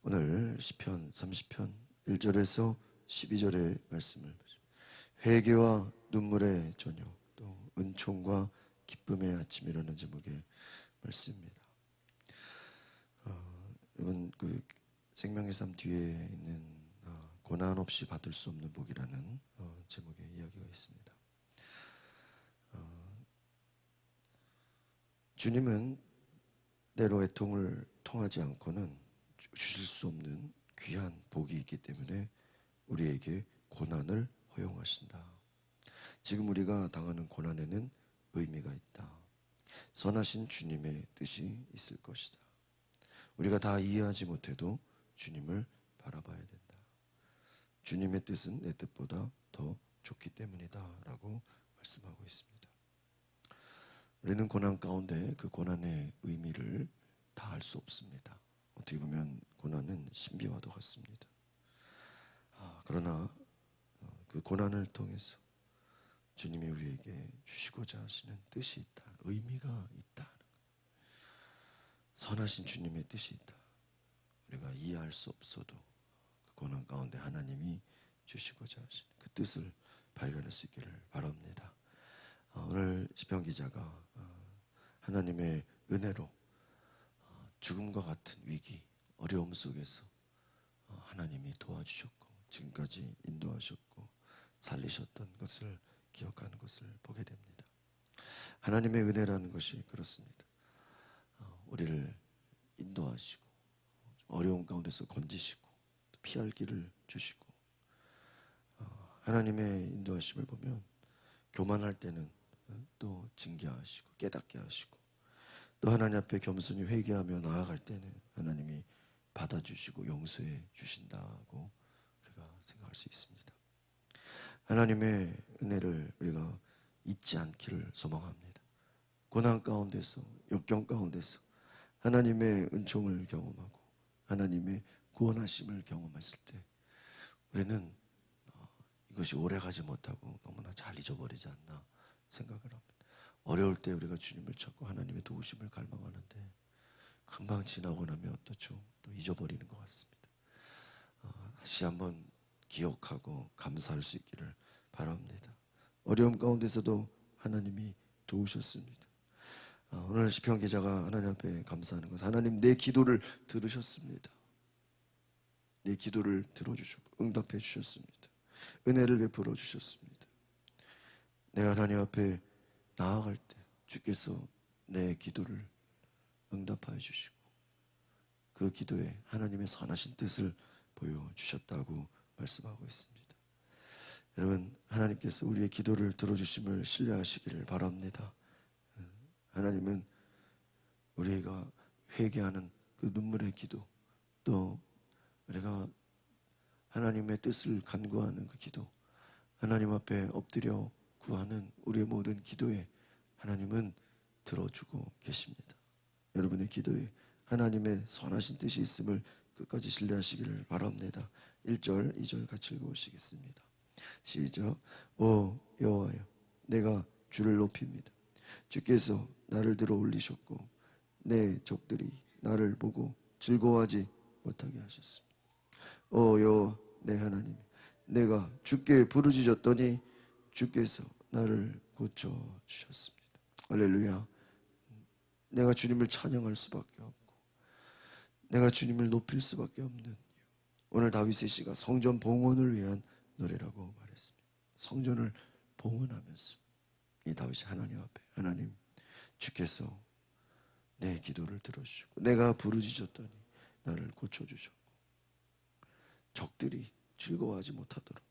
오늘 시편 30편 1절에서 12절의 말씀을 회개와 눈물의 저녁 또 은총과 기쁨의 아침이라는 제목의 말씀입니다. 여러분 그 생명의 삶 뒤에 있는 고난 없이 받을 수 없는 복이라는 제목의 이야기가 있습니다. 주님은 때로 애통을 통하지 않고는 주실 수 없는 귀한 복이 있기 때문에 우리에게 고난을 허용하신다. 지금 우리가 당하는 고난에는 의미가 있다. 선하신 주님의 뜻이 있을 것이다. 우리가 다 이해하지 못해도 주님을 바라봐야 된다. 주님의 뜻은 내 뜻보다 더 좋기 때문이다 라고 말씀하고 있습니다. 우리는 고난 가운데 그 고난의 의미를 다 알 수 없습니다. 어떻게 보면 고난은 신비와도 같습니다. 그러나 그 고난을 통해서 주님이 우리에게 주시고자 하시는 뜻이 있다. 의미가 있다. 선하신 주님의 뜻이 있다. 우리가 이해할 수 없어도 그 고난 가운데 하나님이 주시고자 하시는 그 뜻을 발견할 수 있기를 바랍니다. 오늘 시편 기자가 하나님의 은혜로 죽음과 같은 위기, 어려움 속에서 하나님이 도와주셨고 지금까지 인도하셨고 살리셨던 것을 기억하는 것을 보게 됩니다. 하나님의 은혜라는 것이 그렇습니다. 우리를 인도하시고 어려움 가운데서 건지시고 피할 길을 주시고 하나님의 인도하심을 보면 교만할 때는 또 징계하시고 깨닫게 하시고 또 하나님 앞에 겸손히 회개하며 나아갈 때는 하나님이 받아주시고 용서해 주신다고 우리가 생각할 수 있습니다. 하나님의 은혜를 우리가 잊지 않기를 소망합니다. 고난 가운데서 역경 가운데서 하나님의 은총을 경험하고 하나님의 구원하심을 경험했을 때 우리는 이것이 오래가지 못하고 너무나 잘 잊어버리지 않나 생각을 합니다. 어려울 때 우리가 주님을 찾고 하나님의 도우심을 갈망하는데 금방 지나고 나면 어떻죠? 또 잊어버리는 것 같습니다. 다시 한번 기억하고 감사할 수 있기를 바랍니다. 어려움 가운데서도 하나님이 도우셨습니다. 오늘 시편 기자가 하나님 앞에 감사하는 것, 하나님 내 기도를 들으셨습니다. 내 기도를 들어주셨고 응답해 주셨습니다. 은혜를 베풀어 주셨습니다. 내가 하나님 앞에 나아갈 때 주께서 내 기도를 응답하여 주시고 그 기도에 하나님의 선하신 뜻을 보여주셨다고 말씀하고 있습니다. 여러분, 하나님께서 우리의 기도를 들어주심을 신뢰하시기를 바랍니다. 하나님은 우리가 회개하는 그 눈물의 기도, 또 우리가 하나님의 뜻을 간구하는 그 기도, 하나님 앞에 엎드려 구하는 우리의 모든 기도에 하나님은 들어주고 계십니다. 여러분의 기도에 하나님의 선하신 뜻이 있음을 끝까지 신뢰하시기를 바랍니다. 1절, 2절 같이 읽어보시겠습니다. 시작. 오 여호와여, 내가 주를 높입니다. 주께서 나를 들어 올리셨고 내 적들이 나를 보고 즐거워하지 못하게 하셨습니다. 오 여호와 내 하나님, 내가 주께 부르짖었더니 주께서 나를 고쳐주셨습니다. 할렐루야. 내가 주님을 찬양할 수밖에 없고 내가 주님을 높일 수밖에 없는 오늘 다윗의 시가 성전 봉헌을 위한 노래라고 말했습니다. 성전을 봉헌하면서 이 다윗이 하나님 앞에 하나님 주께서 내 기도를 들어주시고 내가 부르짖었더니 나를 고쳐주셨고 적들이 즐거워하지 못하도록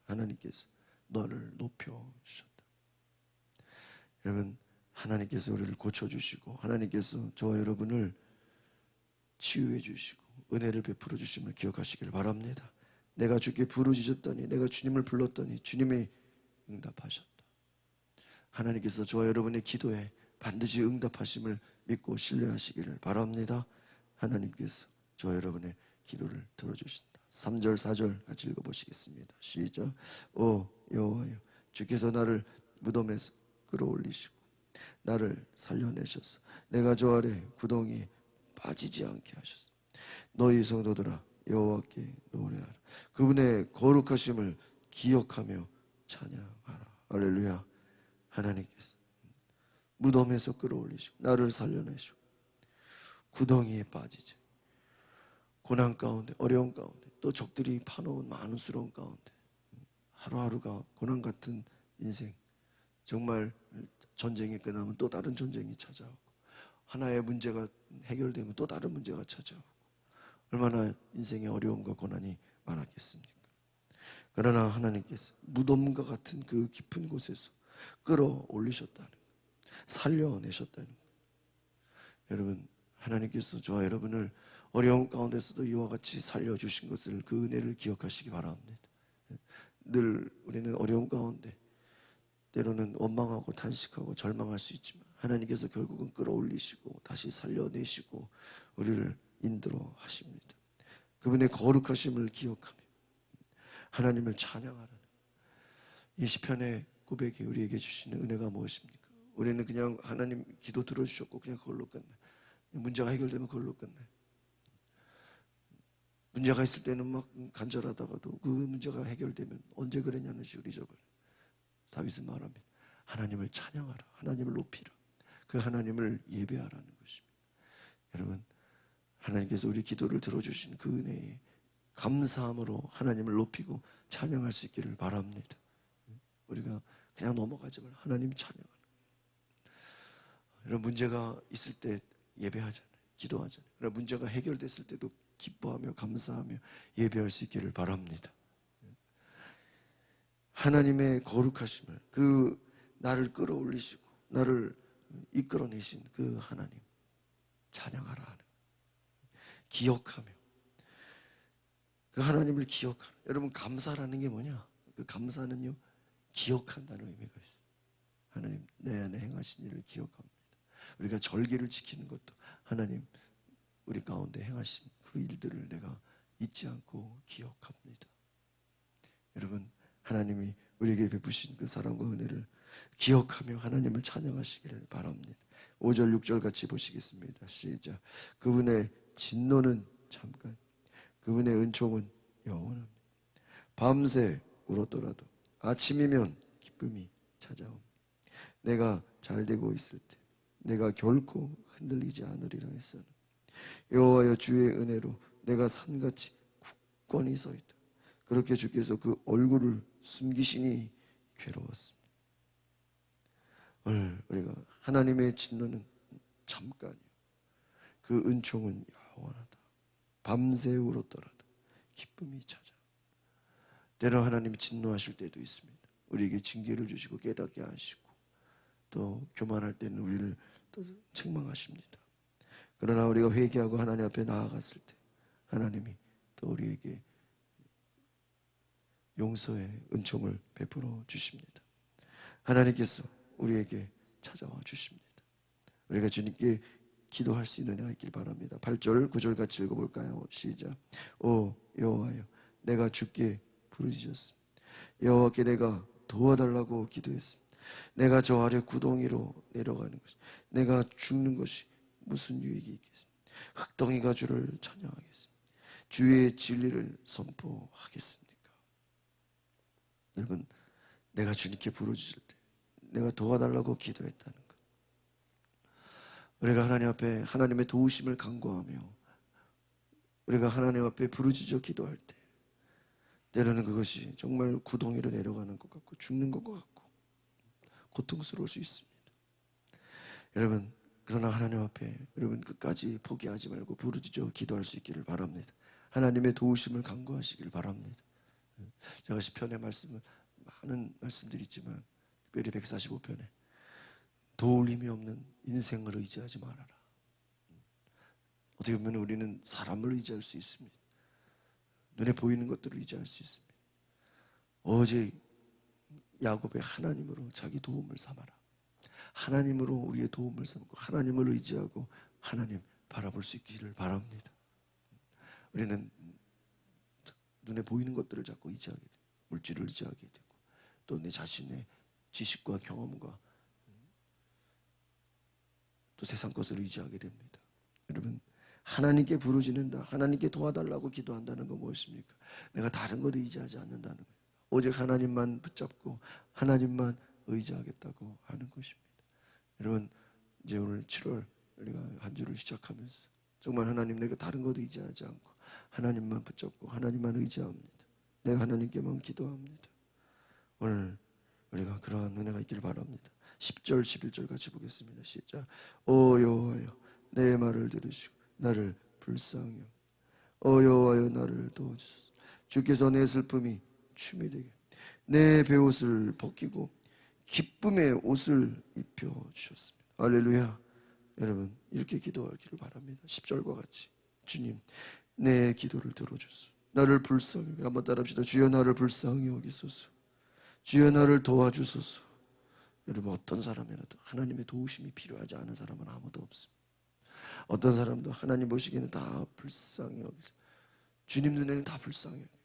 하나님께서 너를 높여주셨다. 여러분, 하나님께서 우리를 고쳐주시고 하나님께서 저와 여러분을 치유해 주시고 은혜를 베풀어 주심을 기억하시길 바랍니다. 내가 주께 부르짖었더니 내가 주님을 불렀더니 주님이 응답하셨다. 하나님께서 저와 여러분의 기도에 반드시 응답하심을 믿고 신뢰하시기를 바랍니다. 하나님께서 저와 여러분의 기도를 들어주신다. 3절 4절 같이 읽어보시겠습니다. 시작. 오 여호와여, 주께서 나를 무덤에서 끌어올리시고 나를 살려내셔서 내가 저 아래 구덩이에 빠지지 않게 하셨습니다. 너희 성도들아 여호와께 노래하라. 그분의 거룩하심을 기억하며 찬양하라. 할렐루야. 하나님께서 무덤에서 끌어올리시고 나를 살려내시고 구덩이에 빠지지, 고난 가운데, 어려운 가운데, 또 적들이 파놓은 많은 수렁 가운데 하루하루가 고난 같은 인생, 정말 전쟁이 끝나면 또 다른 전쟁이 찾아오고, 하나의 문제가 해결되면 또 다른 문제가 찾아오고, 얼마나 인생의 어려움과 고난이 많았겠습니까? 그러나 하나님께서 무덤과 같은 그 깊은 곳에서 끌어올리셨다는 것, 살려내셨다는 것. 여러분, 하나님께서 저와 여러분을 어려움 가운데서도 이와 같이 살려주신 것을, 그 은혜를 기억하시기 바랍니다. 늘 우리는 어려움 가운데 때로는 원망하고 탄식하고 절망할 수 있지만, 하나님께서 결국은 끌어올리시고 다시 살려내시고 우리를 인도로 하십니다. 그분의 거룩하심을 기억하며 하나님을 찬양하라는 이 시편의 고백이 우리에게 주시는 은혜가 무엇입니까? 우리는 그냥 하나님 기도 들어주셨고 그냥 그걸로 끝내. 문제가 해결되면 그걸로 끝내. 문제가 있을 때는 막 간절하다가도 그 문제가 해결되면 언제 그랬냐는 식으로 잊어버려. 다윗은 말합니다. 하나님을 찬양하라. 하나님을 높이라. 그 하나님을 예배하라는 것입니다. 여러분, 하나님께서 우리 기도를 들어주신 그 은혜에 감사함으로 하나님을 높이고 찬양할 수 있기를 바랍니다. 우리가 그냥 넘어가지 말고 하나님 찬양하라. 이런 문제가 있을 때 예배하잖아요. 기도하잖아요. 그러나 문제가 해결됐을 때도 기뻐하며 감사하며 예배할 수 있기를 바랍니다. 하나님의 거룩하심을, 그 나를 끌어올리시고 나를 이끌어내신 그 하나님 찬양하라 하는, 기억하며 그 하나님을 기억하라. 여러분, 감사라는 게 뭐냐? 그 감사는요, 기억한다는 의미가 있어요. 하나님 내 안에 행하신 일을 기억합니다. 우리가 절기를 지키는 것도 하나님 우리 가운데 행하신 그 일들을 내가 잊지 않고 기억합니다. 여러분, 하나님이 우리에게 베푸신 그 사랑과 은혜를 기억하며 하나님을 찬양하시기를 바랍니다. 5절 6절 같이 보시겠습니다. 시작. 그분의 진노는 잠깐, 그분의 은총은 영원합니다. 밤새 울었더라도 아침이면 기쁨이 찾아옵니다. 내가 잘되고 있을 때 내가 결코 흔들리지 않으리라 했으나 여호와여, 주의 은혜로 내가 산같이 굳건히 서 있다. 그렇게 주께서 그 얼굴을 숨기시니 괴로웠습니다. 오늘 우리가 하나님의 진노는 잠깐이요, 그 은총은 영원하다. 밤새 울었더라도 기쁨이 찾아. 때로 하나님이 진노하실 때도 있습니다. 우리에게 징계를 주시고 깨닫게 하시고, 또 교만할 때는 우리를 또 책망하십니다. 그러나 우리가 회개하고 하나님 앞에 나아갔을 때 하나님이 또 우리에게 용서의 은총을 베풀어 주십니다. 하나님께서 우리에게 찾아와 주십니다. 우리가 주님께 기도할 수 있는 은혜가 있길 바랍니다. 8절 9절 같이 읽어볼까요? 시작. 오 여호와여, 내가 주께 부르짖었습니다. 여호와께 내가 도와달라고 기도했습니다. 내가 저 아래 구덩이로 내려가는 것이, 내가 죽는 것이 무슨 유익이 있겠습니까? 흙덩이가 주를 찬양하겠습니다. 주의 진리를 선포하겠습니까? 여러분, 내가 주님께 부르짖을 때 내가 도와달라고 기도했다는 것, 우리가 하나님 앞에 하나님의 도우심을 간구하며 우리가 하나님 앞에 부르짖어 기도할 때 때로는 그것이 정말 구덩이로 내려가는 것 같고 죽는 것 같고 고통스러울 수 있습니다. 여러분, 그러나 하나님 앞에 여러분 끝까지 포기하지 말고 부르짖어 기도할 수 있기를 바랍니다. 하나님의 도우심을 간구하시기를 바랍니다. 제가 시편의 말씀은 많은 말씀들이 있지만 특별히 145편에 도울 힘이 없는 인생을 의지하지 말아라. 어떻게 보면 우리는 사람을 의지할 수 있습니다. 눈에 보이는 것들을 의지할 수 있습니다. 어제 야곱의 하나님으로 자기 도움을 삼아라. 하나님으로 우리의 도움을 삼고 하나님을 의지하고 하나님 바라볼 수 있기를 바랍니다. 우리는 눈에 보이는 것들을 자꾸 의지하게 되고 물질을 의지하게 되고 또 내 자신의 지식과 경험과 또 세상 것을 의지하게 됩니다. 여러분, 하나님께 부르짖는다, 하나님께 도와달라고 기도한다는 건 무엇입니까? 내가 다른 것도 의지하지 않는다는 거예요. 오직 하나님만 붙잡고 하나님만 의지하겠다고 하는 것입니다. 여러분, 이제 오늘 7월 우리가 한 주를 시작하면서 정말 하나님, 내가 다른 것도 의지하지 않고 하나님만 붙잡고 하나님만 의지합니다. 내가 하나님께만 기도합니다. 오늘 우리가 그러한 은혜가 있기를 바랍니다. 10절 11절 같이 보겠습니다. 시작. 오 여호와여, 내 말을 들으시고 나를 불쌍히 오 여호와여, 나를 도와주소서. 주께서 내 슬픔이 춤이 되게 내 베옷을 벗기고 기쁨의 옷을 입혀주셨습니다. 할렐루야. 여러분, 이렇게 기도하기를 바랍니다. 10절과 같이, 주님, 내 기도를 들어주소서. 나를 불쌍히, 한번 따라합시다. 주여 나를 불쌍히 여기소서. 주여 나를 도와주소서. 여러분, 어떤 사람이라도 하나님의 도우심이 필요하지 않은 사람은 아무도 없습니다. 어떤 사람도 하나님 보시기에는 다 불쌍히 여기서, 주님 눈에는 다 불쌍히 여기서,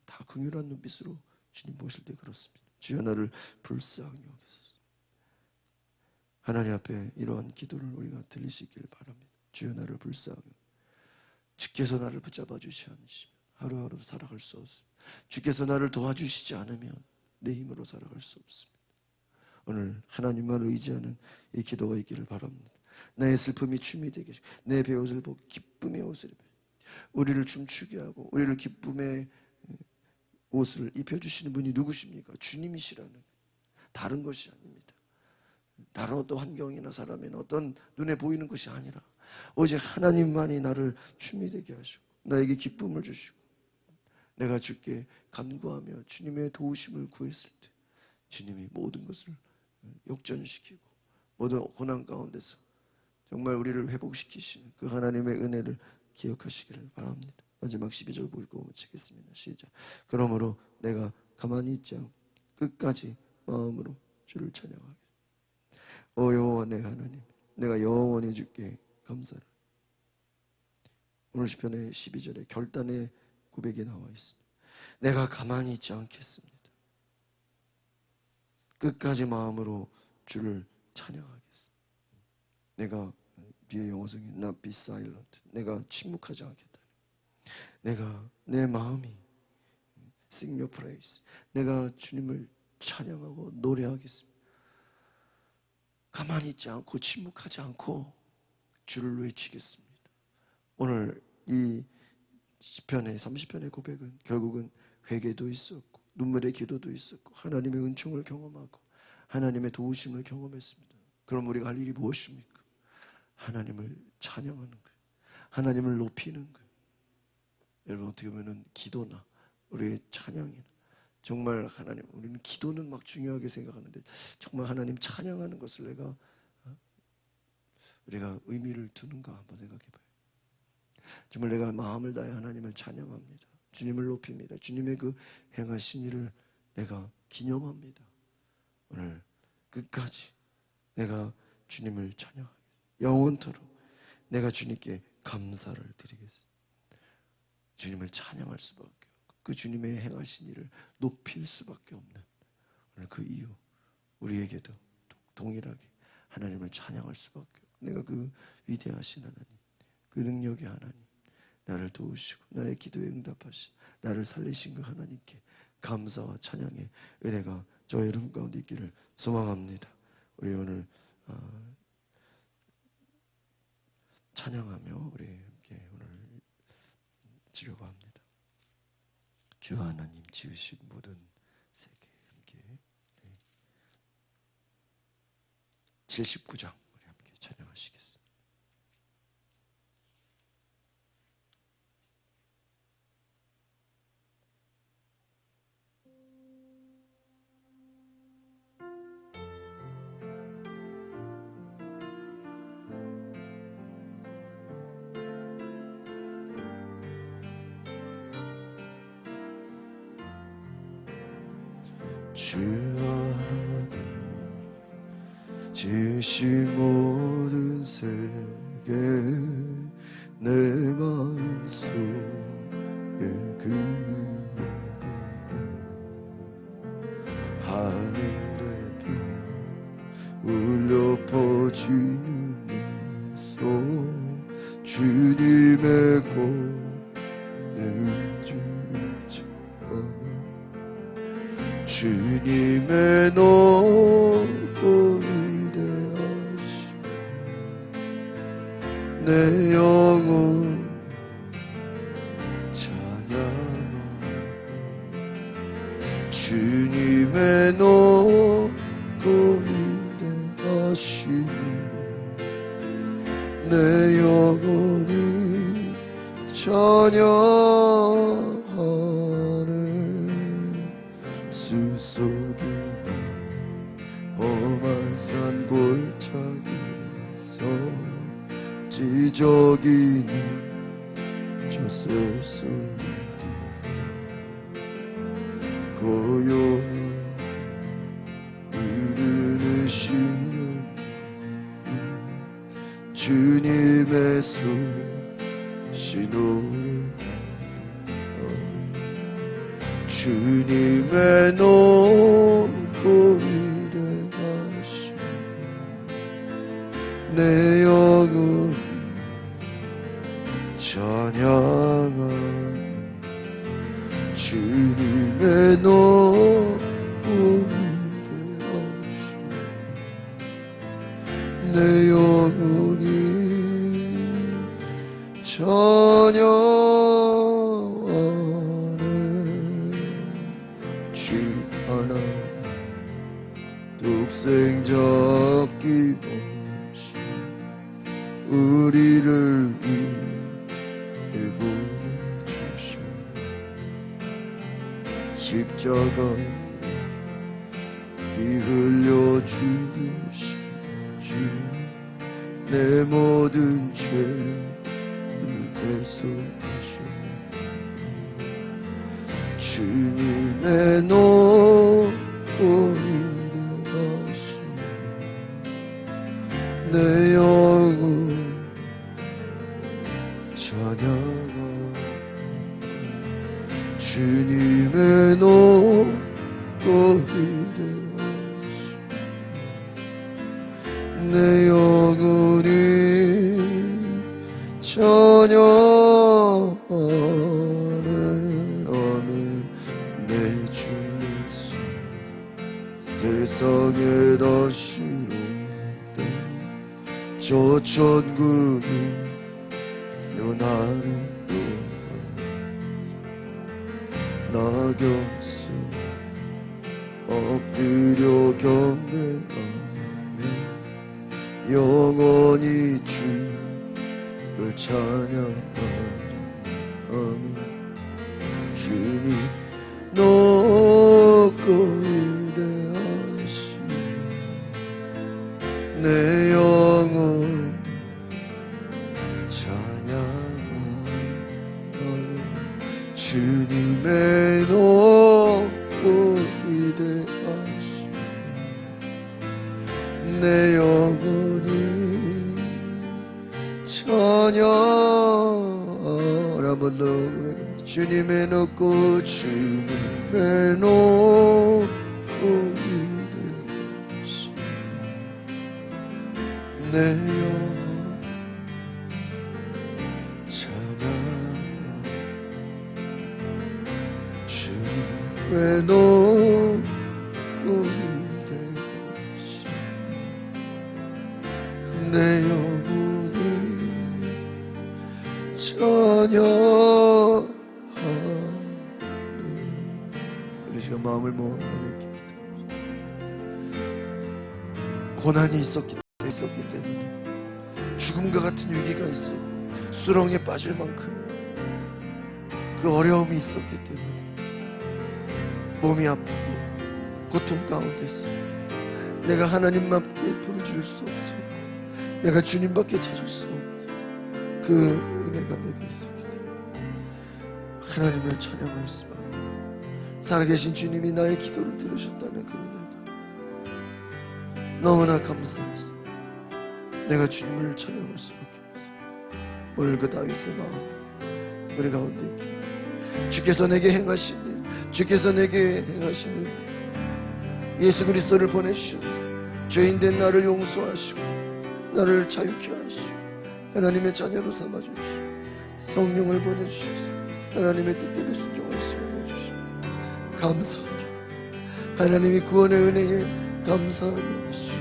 다 긍휼한 눈빛으로 주님 보실 때 그렇습니다. 주여 나를 불쌍히 여기소서. 하나님 앞에 이러한 기도를 우리가 드릴 수 있기를 바랍니다. 주여 나를 불쌍히, 주께서 나를 붙잡아 주시지 않으시면 하루하루 살아갈 수 없습니다. 주께서 나를 도와주시지 않으면 내 힘으로 살아갈 수 없습니다. 오늘 하나님만 의지하는 이 기도가 있기를 바랍니다. 나의 슬픔이 춤이 되게 하시고 내 베옷을 벗고 기쁨의 옷을 입혀 우리를 춤추게 하고 우리를 기쁨의 옷을 입혀주시는 분이 누구십니까? 주님이시라는, 다른 것이 아닙니다. 다른 어떤 환경이나 사람이나 어떤 눈에 보이는 것이 아니라 오직 하나님만이 나를 춤이 되게 하시고 나에게 기쁨을 주시고, 내가 주께 간구하며 주님의 도우심을 구했을 때 주님이 모든 것을 역전시키고 모든 고난 가운데서 정말 우리를 회복시키시는 그 하나님의 은혜를 기억하시기를 바랍니다. 마지막 12절 보고 마치겠습니다. 시작. 그러므로 내가 가만히 있지 않고 끝까지 마음으로 주를 찬양하겠습니다. 오 여호와 내 하나님, 내가 영원히 주께 감사를. 오늘 시편의 12절에 결단의 고백이 나와 있습니다. 내가 가만히 있지 않겠습니다. 끝까지 마음으로 주를 찬양하겠습니다. 내가, 뒤에 영어성이 not be silent, 내가 침묵하지 않겠다. 내가 내 마음이 sing your praise, 내가 주님을 찬양하고 노래하겠습니다. 가만히 있지 않고 침묵하지 않고 주를 외치겠습니다. 오늘 이 시편의 30편의 고백은 결국은 회개도 있었고 눈물의 기도도 있었고 하나님의 은총을 경험하고 하나님의 도우심을 경험했습니다. 그럼 우리가 할 일이 무엇입니까? 하나님을 찬양하는 거예요. 하나님을 높이는 거예요. 여러분, 어떻게 보면 기도나 우리의 찬양이나 정말 하나님, 우리는 기도는 막 중요하게 생각하는데 정말 하나님 찬양하는 것을 우리가 의미를 두는가 한번 생각해봐요. 정말 내가 마음을 다해 하나님을 찬양합니다. 주님을 높입니다. 주님의 그 행하신 일을 내가 기념합니다. 오늘 끝까지 내가 주님을 찬양하겠습니다. 영원토록 내가 주님께 감사를 드리겠습니다. 주님을 찬양할 수밖에 없고 그 주님의 행하신 일을 높일 수밖에 없는 오늘 그 이유, 우리에게도 동일하게 하나님을 찬양할 수밖에 없고, 내가 그 위대하신 하나님, 그 능력의 하나님, 나를 도우시고 나의 기도에 응답하신, 나를 살리신 그 하나님께 감사와 찬양의 은혜가 저의 여러분 가운데 있기를 소망합니다. 우리 오늘 찬양하며 우리 함께 오늘 지려고 합니다. 주 하나님 지으신 모든 세계, 함께 79장 우리 함께 찬양하시겠습니다. 주 하나님 지으신 모든 세계 내 마음속에 그리우네. 하늘에도 울려 퍼지는 이 소리 주 주님의 높고 위대하신 내 영혼 찬양하네. 주님의 높고 위대하신 내 영혼이 찬양하네. 숲속이나 험한 산 골짜기에서 지저귀는 저 새소리도 고요하게 흐르는 시간 주님의 손이 노래하네. 주님의 높고 위대하신 내 영혼이 찬양하네. 주님의 높고 위대하신 내 영혼이 찬양하네. 주 하나님 독생자 아낌없이 우리를 위해 보내주셔. 십자가에 피 흘려 죽으신 주 내 모든 죄를 대속하셔. 주님의 높고 위대하신 내 영혼 찬양하네. 주님의 높고 위대하신 내 영혼이 찬양하네. 아멘. 내 주 예수 세상에 다시 올때 저 천국으로 나를 나경수 엎드려 경배하며 영원히 주를 찬양하리. 아멘. 주님 높고 위대하신 내 영혼 찬양하리. 주님의 높고 위대하신 내 영혼이 찬양. 한번 더 주님의 높고 주님의 높고 위대하신 내 영혼 찬양. 주님의 높고 위대하신 내 영혼이 찬양. 우리 지금 마음을 모아 고난이 있었기 때문에 죽음과 같은 위기가 있어 수렁에 빠질 만큼 그 어려움이 있었기 때문에 몸이 아프고 고통 가운데서 내가 하나님밖에 부르짖을 수 없었고 내가 주님밖에 찾을 수 없는 그 은혜가 내게 있었기 때문에 하나님을 찬양할 수밖에. 살아계신 주님이 나의 기도를 들으셨다는 그 은혜가 너무나 감사해서 내가 주님을 찬양할 수밖에 없어. 오늘 그 다윗의 마음 우리 가운데 있기를 주께서 내게 행하신 일, 주께서 내게 행하신 일, 예수 그리스도를 보내주셔서 죄인된 나를 용서하시고 나를 자유케 하시고 하나님의 자녀로 삼아주시고 성령을 보내주셔서 하나님의 뜻대로 순종할 수 있게 해주시고 감사하게 하나님이 구원의 은혜에 감사하게 하시고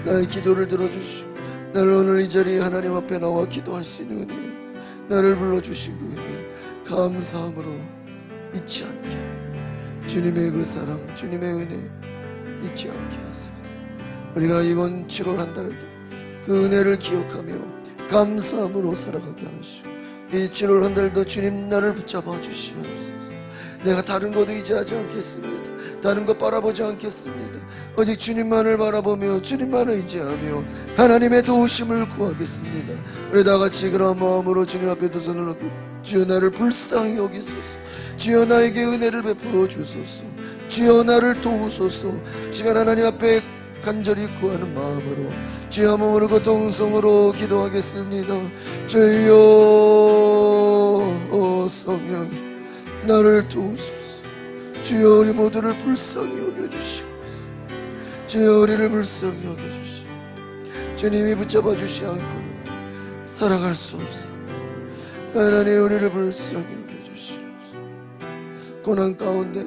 나의 기도를 들어주시고 나를 오늘 이 자리에 하나님 앞에 나와 기도할 수 있는 은혜, 나를 불러주신 그 은혜 감사함으로 잊지 않게, 주님의 그 사랑, 주님의 은혜 잊지 않게 하소서. 우리가 이번 7월 한 달도 그 은혜를 기억하며 감사함으로 살아가게 하시고 이 7월 한 달도 주님 나를 붙잡아 주시옵소서. 내가 다른 것 의지하지 않겠습니다. 다른 것 바라보지 않겠습니다. 오직 주님만을 바라보며 주님만을 의지하며 하나님의 도우심을 구하겠습니다. 우리 다같이 그런 마음으로 주님 앞에 두 손을 높이 주여 나를 불쌍히 여기소서. 주여 나에게 은혜를 베풀어 주소서. 주여 나를 도우소서. 시간 하나님 앞에 간절히 구하는 마음으로 주여 몸으로 고통성으로 기도하겠습니다. 주여 성령 나를 도우소서. 주여 우리 모두를 불쌍히 여겨주시옵소서. 주여 우리를 불쌍히 여겨주시옵소서. 주님이 붙잡아 주시 않고는 살아갈 수 없어. 하나님 우리를 불쌍히 여겨주시옵소서. 고난 가운데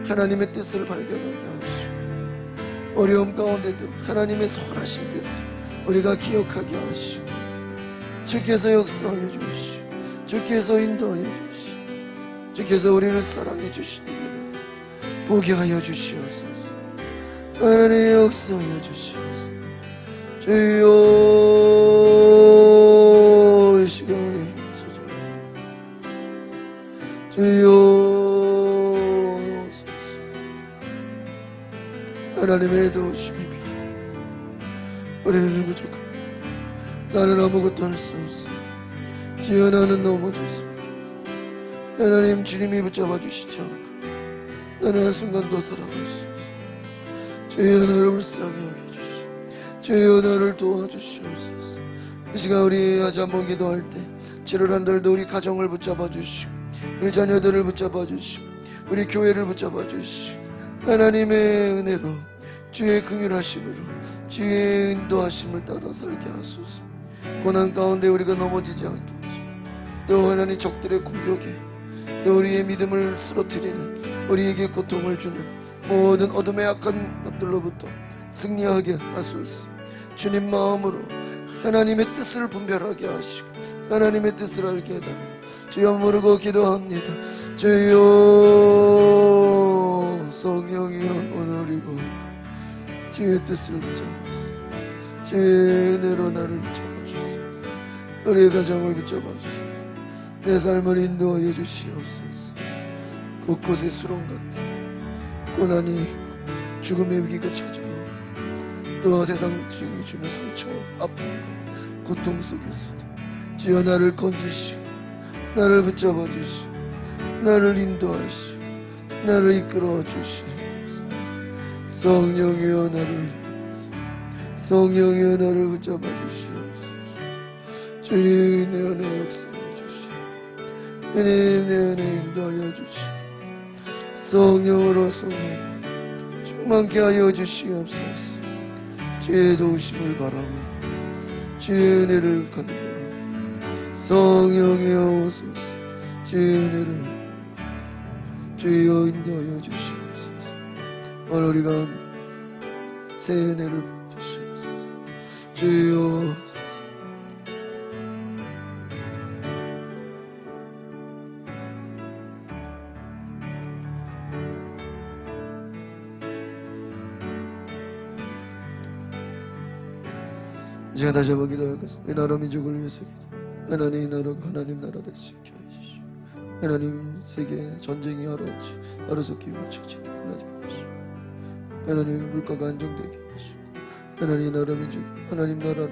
하나님의 뜻을 발견하게 하시고 어려움 가운데도 하나님의 선하신 뜻을 우리가 기억하게 하시고 주께서 역사하여 주시고 주께서 인도하여 주시고 주께서 우리를 사랑해 주시는 일 보게 하여 주시옵소서. 하나님 역사하여 주시옵소서. 주여 이 시간에 주여 하나님의 도우심이 필요해. 우리는 부족합니다. 나는 아무것도 할 수 없어. 주여 나는 넘어질 수밖에. 하나님 주님이 붙잡아 주시지 않고 나는 한순간도 살아갈 수 없어. 주여 나를 불쌍히 여겨주시오. 주여 나를 도와주시옵소서. 이 시간 우리 아주 한번 기도할 때 7월 한 달도 우리 가정을 붙잡아 주시고 우리 자녀들을 붙잡아 주시고 우리 교회를 붙잡아 주시고 하나님의 은혜로 주의 긍휼하심으로 주의 인도하심을 따라 살게 하소서. 고난 가운데 우리가 넘어지지 않게 하시고 또 하나님 적들의 공격에 또 우리의 믿음을 쓰러뜨리는 우리에게 고통을 주는 모든 어둠의 악한 것들로부터 승리하게 하소서. 주님 마음으로 하나님의 뜻을 분별하게 하시고 하나님의 뜻을 알게 해달라. 주여 모르고 기도합니다. 주여 성령이여 오늘 이곳 주의 뜻을 붙잡아주소서. 주의 은혜로 나를 붙잡아주소서. 우리의 가정을 붙잡아주소서. 내 삶을 인도하여 주시옵소서. 곳곳에 수렁 같은 고난이 죽음의 위기가 찾아오고 또 세상 중이 주는 상처, 아픔과 고통 속에서도 주여 나를 건지시고 나를 붙잡아 주시고 나를 인도하시고 나를 이끌어 주시옵소서. 성령이여 나를 인도하소서. 성령이여 나를 붙잡아 주시옵소서. 주님 내 안에 역사해 주시고 주님 내 안에 인도하여 주시고 성령으로 성령 충만케 하여 주시옵소서. 주의 도우심을 바라고 주의 은혜를 간구하고 성령이여 오소서. 주의 은혜를 주여 인도하여 주시옵소서. 오늘 우리가 새 은혜를 부어주시옵소서. 주여 제가 다시 한번 기도하겠습니다. 이 나라 민족을 위해서 기도. 하나님 나라가 하나님 나라 될 수 있게 하시오. 하나님 세계 전쟁이 하루아치 하루속히 맞춰지게 끝나지 마시오. 하나님 물가가 안정되게 하시오. 하나님 나라 민족이 하나님 나라로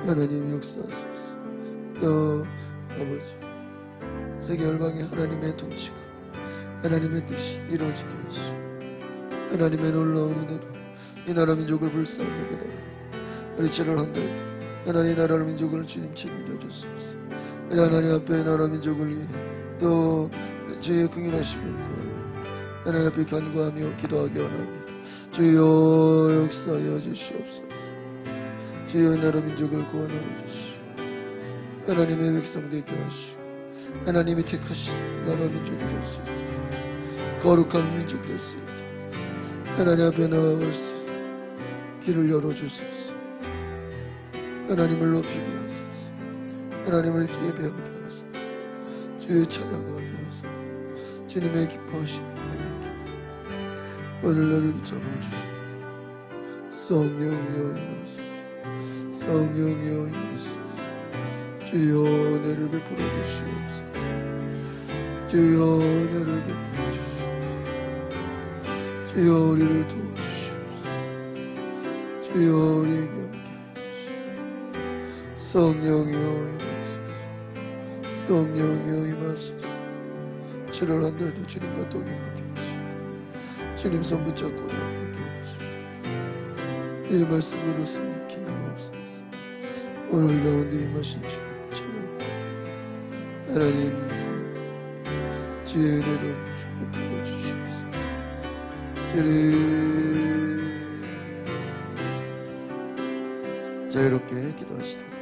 하나님 역사하소서. 또 아버지 세계 열방에 하나님의 통치가 하나님의 뜻이 이루어지게 하시오. 하나님의 놀라운 은혜로 이 나라 민족을 불쌍히 여겨달라. 우리 7월 한 달도 하나님 나라 민족을 주님 책임져 주소서. 우리 하나님 앞에 나라 민족을 위해 또 주의 긍휼하심을 구하며 하나님 앞에 간구하며 기도하기 원합니다. 주여 역사하여 주시옵소서. 주여 이 나라 민족을 구원하여 주시오. 하나님의 백성 되게 하시오. 하나님이 택하신 나라 민족이 될 수 있도록 거룩한 민족 될 수 있도록 하나님 앞에 나아갈 수 길을 열어주소서. 하나님을 높이게 하소서. 하나님을 예배하게 하소서. 주의 찬양하게 하소서. 주님의 기뻐하심을 오늘 나를 붙잡아주소서. 성령이여 임하소서. 성령이여 임하소서. 주여 은혜를 베풀어 주시옵소서. 주여 은혜를 베풀어 주시옵소서. 주여 우리를 도와주시옵소서. 주여 우리에게 함께 하시옵소서. 성령이여 임하소서. 성령이여 임하소서. 7월 한 달도 주님과 동행하게 하시고 주님 손 붙잡고 나아가게 하시고 이 말씀으로 승리케 하옵소서. 오늘 우리 가운데 임하신 주님 찬양합니다. 하나님 사랑 주의 은혜로 축복하여 주시옵소서. 자, 이렇게 기도하시다.